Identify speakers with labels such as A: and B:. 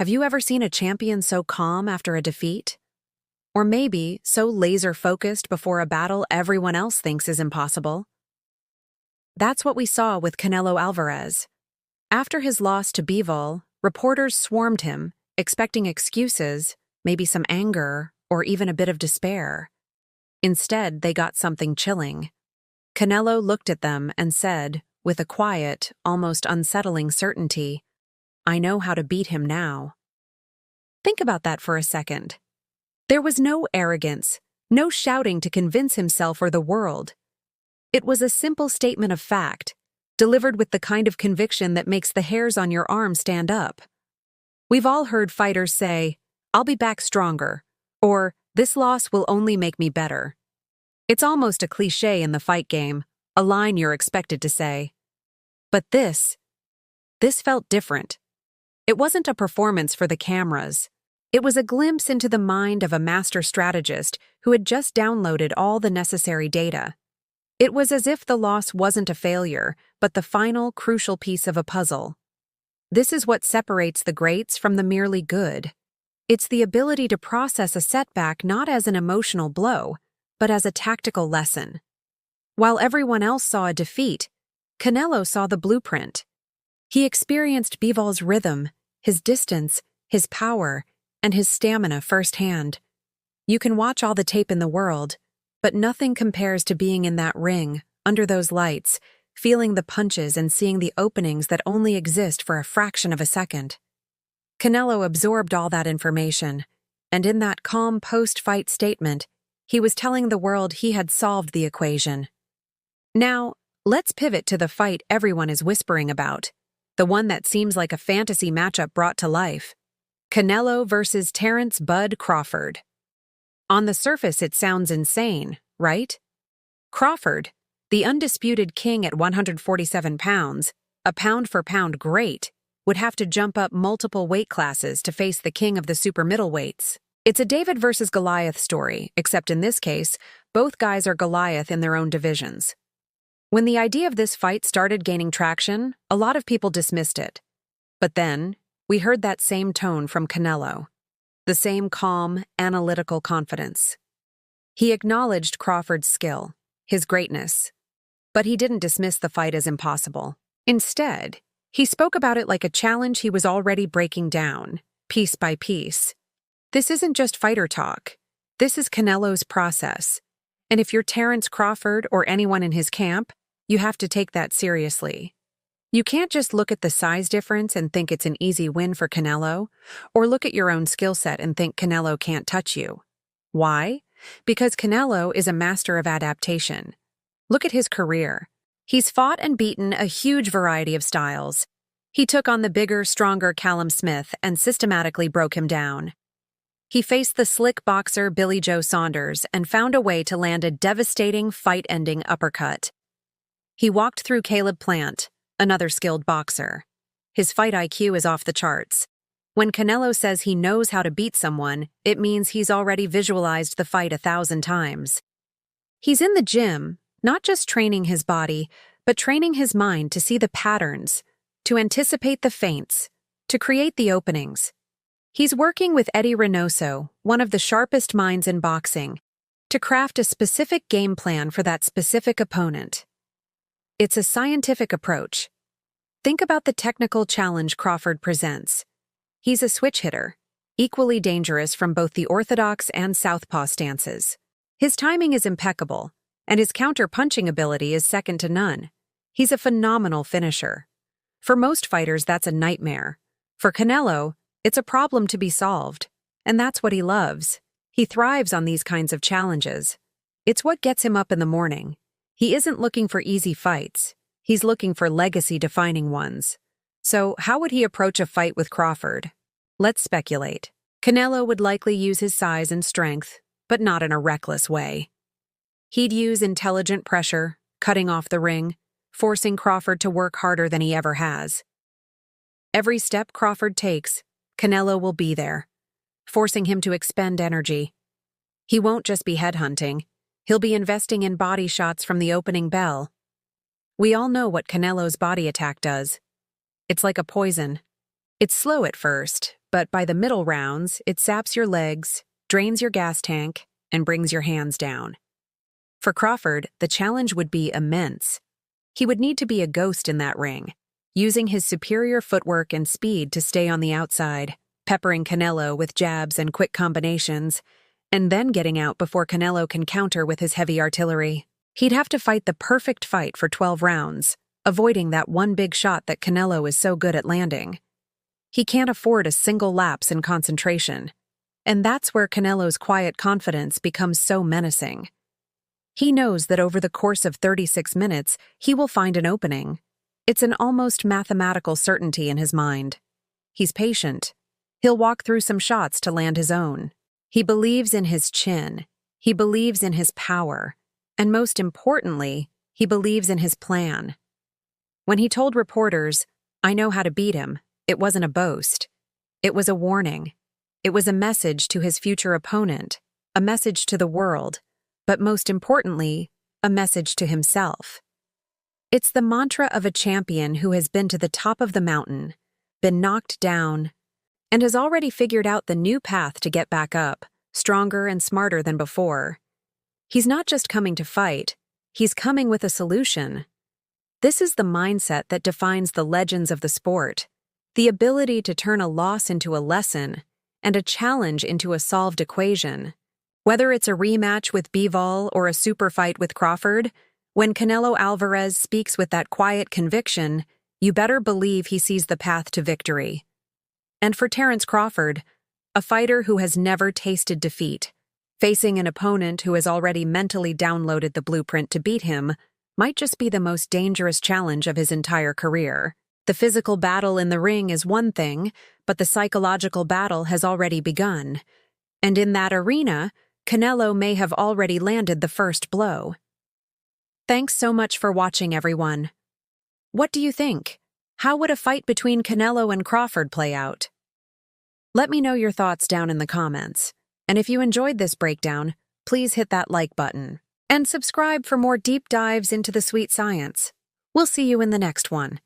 A: Have you ever seen a champion so calm after a defeat? Or maybe so laser-focused before a battle everyone else thinks is impossible? That's what we saw with Canelo Álvarez. After his loss to Bivol, reporters swarmed him, expecting excuses, maybe some anger, or even a bit of despair. Instead, they got something chilling. Canelo looked at them and said, with a quiet, almost unsettling certainty, "I know how to beat him now." Think about that for a second. There was no arrogance, no shouting to convince himself or the world. It was a simple statement of fact, delivered with the kind of conviction that makes the hairs on your arm stand up. We've all heard fighters say, "I'll be back stronger," or "This loss will only make me better." It's almost a cliché in the fight game, a line you're expected to say. But this felt different. It wasn't a performance for the cameras. It was a glimpse into the mind of a master strategist who had just downloaded all the necessary data. It was as if the loss wasn't a failure, but the final, crucial piece of a puzzle. This is what separates the greats from the merely good. It's the ability to process a setback not as an emotional blow, but as a tactical lesson. While everyone else saw a defeat, Canelo saw the blueprint. He experienced Bivol's rhythm, his distance, his power, and his stamina firsthand. You can watch all the tape in the world, but nothing compares to being in that ring, under those lights, feeling the punches and seeing the openings that only exist for a fraction of a second. Canelo absorbed all that information, and in that calm post-fight statement, he was telling the world he had solved the equation. Now, let's pivot to the fight everyone is whispering about, the one that seems like a fantasy matchup brought to life. Canelo versus Terence "Bud" Crawford. On the surface it sounds insane, right? Crawford, the undisputed king at 147 pounds, a pound-for-pound great, would have to jump up multiple weight classes to face the king of the super middleweights. It's a David versus Goliath story, except in this case, both guys are Goliath in their own divisions. When the idea of this fight started gaining traction, a lot of people dismissed it. But then, we heard that same tone from Canelo. The same calm, analytical confidence. He acknowledged Crawford's skill, his greatness. But he didn't dismiss the fight as impossible. Instead, he spoke about it like a challenge he was already breaking down, piece by piece. This isn't just fighter talk. This is Canelo's process. And if you're Terence Crawford or anyone in his camp, you have to take that seriously. You can't just look at the size difference and think it's an easy win for Canelo, or look at your own skill set and think Canelo can't touch you. Why? Because Canelo is a master of adaptation. Look at his career. He's fought and beaten a huge variety of styles. He took on the bigger, stronger Callum Smith and systematically broke him down. He faced the slick boxer Billy Joe Saunders and found a way to land a devastating, fight-ending uppercut. He walked through Caleb Plant, another skilled boxer. His fight IQ is off the charts. When Canelo says he knows how to beat someone, it means he's already visualized the fight 1,000 times. He's in the gym, not just training his body, but training his mind to see the patterns, to anticipate the feints, to create the openings. He's working with Eddie Reynoso, one of the sharpest minds in boxing, to craft a specific game plan for that specific opponent. It's a scientific approach. Think about the technical challenge Crawford presents. He's a switch hitter, equally dangerous from both the orthodox and southpaw stances. His timing is impeccable, and his counter-punching ability is second to none. He's a phenomenal finisher. For most fighters, that's a nightmare. For Canelo, it's a problem to be solved, and that's what he loves. He thrives on these kinds of challenges. It's what gets him up in the morning. He isn't looking for easy fights. He's looking for legacy-defining ones. So, how would he approach a fight with Crawford? Let's speculate. Canelo would likely use his size and strength, but not in a reckless way. He'd use intelligent pressure, cutting off the ring, forcing Crawford to work harder than he ever has. Every step Crawford takes, Canelo will be there, forcing him to expend energy. He won't just be headhunting. He'll be investing in body shots from the opening bell. We all know what Canelo's body attack does. It's like a poison. It's slow at first, but by the middle rounds, it saps your legs, drains your gas tank, and brings your hands down. For Crawford, the challenge would be immense. He would need to be a ghost in that ring, using his superior footwork and speed to stay on the outside, peppering Canelo with jabs and quick combinations, and then getting out before Canelo can counter with his heavy artillery. He'd have to fight the perfect fight for 12 rounds, avoiding that one big shot that Canelo is so good at landing. He can't afford a single lapse in concentration, and that's where Canelo's quiet confidence becomes so menacing. He knows that over the course of 36 minutes, he will find an opening. It's an almost mathematical certainty in his mind. He's patient. He'll walk through some shots to land his own. He believes in his chin. He believes in his power. And most importantly, he believes in his plan. When he told reporters, "I know how to beat him," it wasn't a boast. It was a warning. It was a message to his future opponent, a message to the world, but most importantly, a message to himself. It's the mantra of a champion who has been to the top of the mountain, been knocked down, and has already figured out the new path to get back up, stronger and smarter than before. He's not just coming to fight, he's coming with a solution. This is the mindset that defines the legends of the sport, the ability to turn a loss into a lesson and a challenge into a solved equation. Whether it's a rematch with Bivol or a super fight with Crawford, when Canelo Álvarez speaks with that quiet conviction, you better believe he sees the path to victory. And for Terence Crawford, a fighter who has never tasted defeat, facing an opponent who has already mentally downloaded the blueprint to beat him, might just be the most dangerous challenge of his entire career. The physical battle in the ring is one thing, but the psychological battle has already begun. And in that arena, Canelo may have already landed the first blow. Thanks so much for watching, everyone. What do you think? How would a fight between Canelo and Crawford play out? Let me know your thoughts down in the comments. And if you enjoyed this breakdown, please hit that like button. And subscribe for more deep dives into the sweet science. We'll see you in the next one.